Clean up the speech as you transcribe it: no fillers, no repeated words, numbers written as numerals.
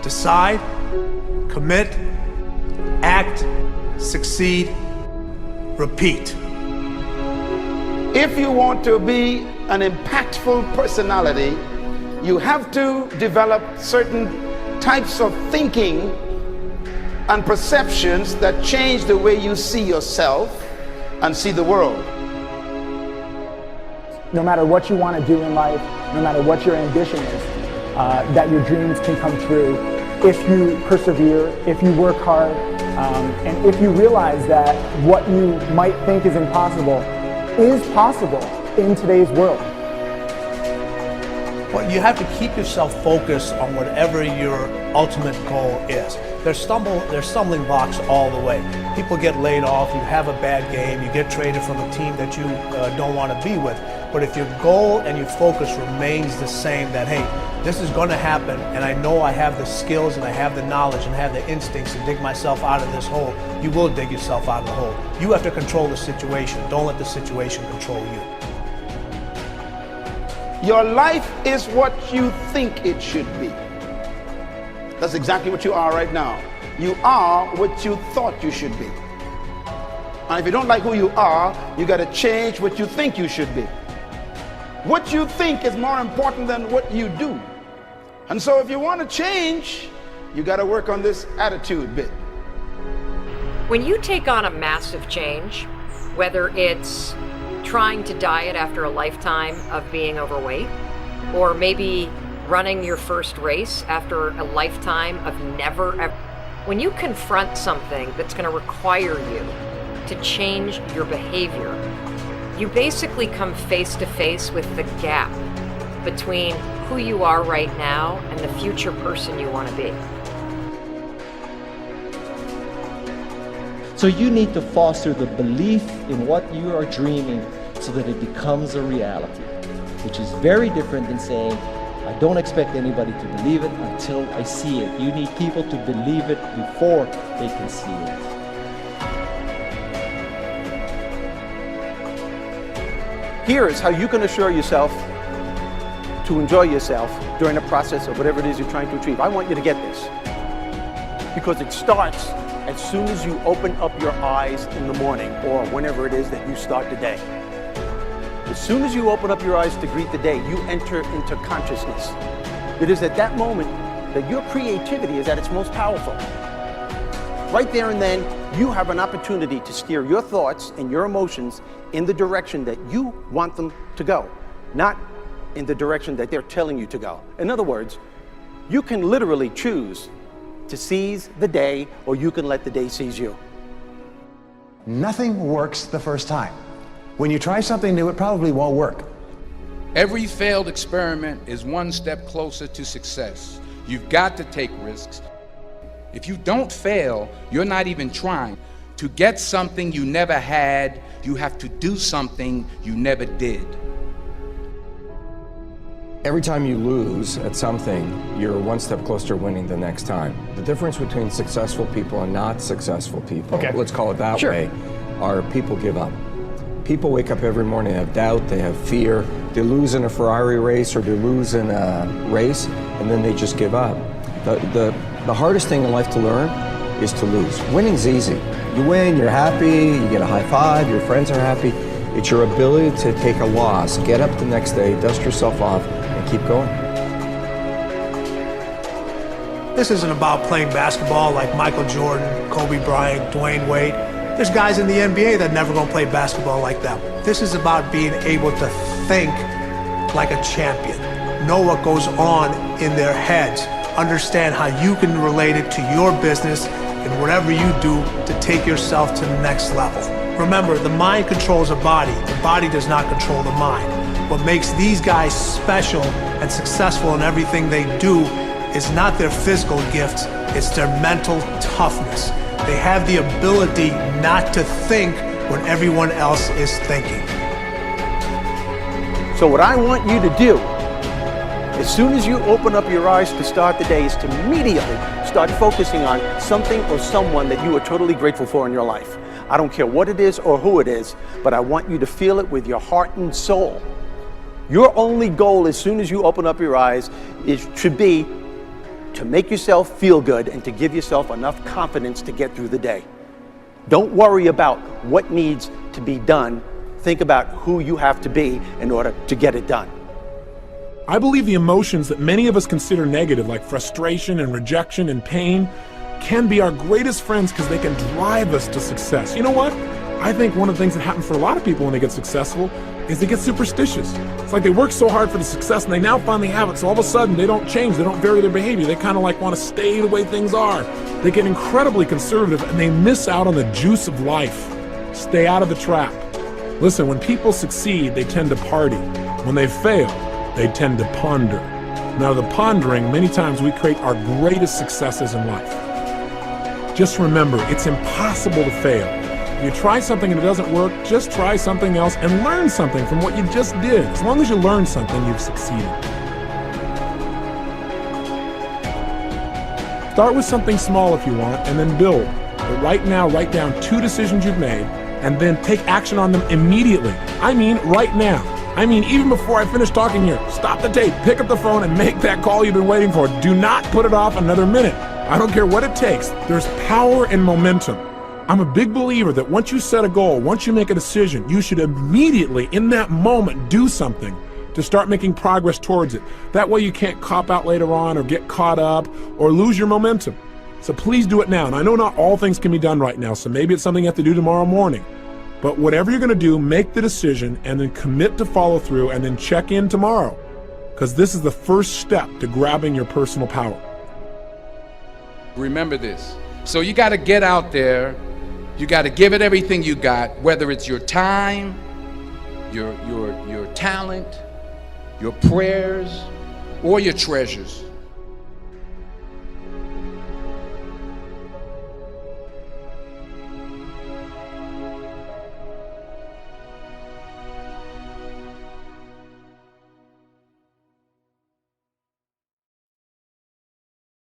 Decide, commit, act, succeed, repeat. If you want to be an impactful personality, you have to develop certain types of thinking and perceptions that change the way you see yourself and see the world. No matter what you want to do in life, no matter what your ambition is, that your dreams can come true if you persevere, if you work hard, and if you realize that what you might think is impossible is possible in today's world. Well, you have to keep yourself focused on whatever your ultimate goal is. There's stumbling blocks all the way. People get laid off, you have a bad game, you get traded from a team that you don't want to be with. But if your goal and your focus remains the same, that hey, this is going to happen, and I know I have the skills and I have the knowledge and I have the instincts to dig myself out of this hole, you will dig yourself out of the hole. You have to control the situation. Don't let the situation control you. Your life is what you think it should be. That's exactly what you are right now. You are what you thought you should be. And if you don't like who you are, you got to change what you think you should be. What you think is more important than what you do. And so if you want to change, you got to work on this attitude bit. When you take on a massive change, whether it's trying to diet after a lifetime of being overweight, or maybe running your first race after a lifetime of never ever, when you confront something that's going to require you to change your behavior, you basically come face to face with the gap between who you are right now and the future person you want to be. So you need to foster the belief in what you are dreaming so that it becomes a reality, which is very different than saying, I don't expect anybody to believe it until I see it. You need people to believe it before they can see it. Here is how you can assure yourself to enjoy yourself during the process of whatever it is you're trying to achieve. I want you to get this, because it starts as soon as you open up your eyes in the morning, or whenever it is that you start the day. As soon as you open up your eyes to greet the day, you enter into consciousness. It is at that moment that your creativity is at its most powerful. Right there and then, you have an opportunity to steer your thoughts and your emotions in the direction that you want them to go, not in the direction that they're telling you to go. In other words, you can literally choose to seize the day, or you can let the day seize you. Nothing works the first time. When you try something new, it probably won't work. Every failed experiment is one step closer to success. You've got to take risks. If you don't fail, you're not even trying. To get something you never had, you have to do something you never did. Every time you lose at something, you're one step closer to winning the next time. The difference between successful people and not successful people, let's call it that way, are people give up. People wake up every morning, they have doubt, they have fear, they lose in a Ferrari race or they lose in a race, and then they just give up. The hardest thing in life to learn is to lose. Winning's easy. You win, you're happy, you get a high five, your friends are happy. It's your ability to take a loss, get up the next day, dust yourself off, and keep going. This isn't about playing basketball like Michael Jordan, Kobe Bryant, Dwayne Wade. There's guys in the NBA that never gonna play basketball like them. This is about being able to think like a champion, know what goes on in their heads, understand how you can relate it to your business and whatever you do to take yourself to the next level. Remember, the mind controls the body does not control the mind. What makes these guys special and successful in everything they do is not their physical gifts, it's their mental toughness. They have the ability not to think when everyone else is thinking. So what I want you to do, as soon as you open up your eyes to start the day, is to immediately start focusing on something or someone that you are totally grateful for in your life. I don't care what it is or who it is, but I want you to feel it with your heart and soul. Your only goal as soon as you open up your eyes should be to make yourself feel good and to give yourself enough confidence to get through the day. Don't worry about what needs to be done. Think about who you have to be in order to get it done. I believe the emotions that many of us consider negative, like frustration and rejection and pain, can be our greatest friends because they can drive us to success. You know what? I think one of the things that happens for a lot of people when they get successful is they get superstitious. It's like they work so hard for the success and they now finally have it, so all of a sudden they don't change, they don't vary their behavior, they kind of like want to stay the way things are. They get incredibly conservative and they miss out on the juice of life. Stay out of the trap. Listen, when people succeed, they tend to party. When they fail, they tend to ponder. Now, the pondering, many times we create our greatest successes in life. Just remember, it's impossible to fail. If you try something and it doesn't work, just try something else and learn something from what you just did. As long as you learn something, you've succeeded. Start with something small if you want, and then build. But right now, write down 2 decisions you've made, and then take action on them immediately. I mean, right now. I mean, even before I finish talking here, stop the tape, pick up the phone, and make that call you've been waiting for. Do not put it off another minute. I don't care what it takes. There's power in momentum. I'm a big believer that once you set a goal, once you make a decision, you should immediately, in that moment, do something to start making progress towards it. That way you can't cop out later on or get caught up or lose your momentum. So please do it now. And I know not all things can be done right now, so maybe it's something you have to do tomorrow morning. But whatever you're going to do, make the decision and then commit to follow through and then check in tomorrow. Because this is the first step to grabbing your personal power. Remember this. So you got to get out there. You got to give it everything you got, whether it's your time, your talent, your prayers, or your treasures.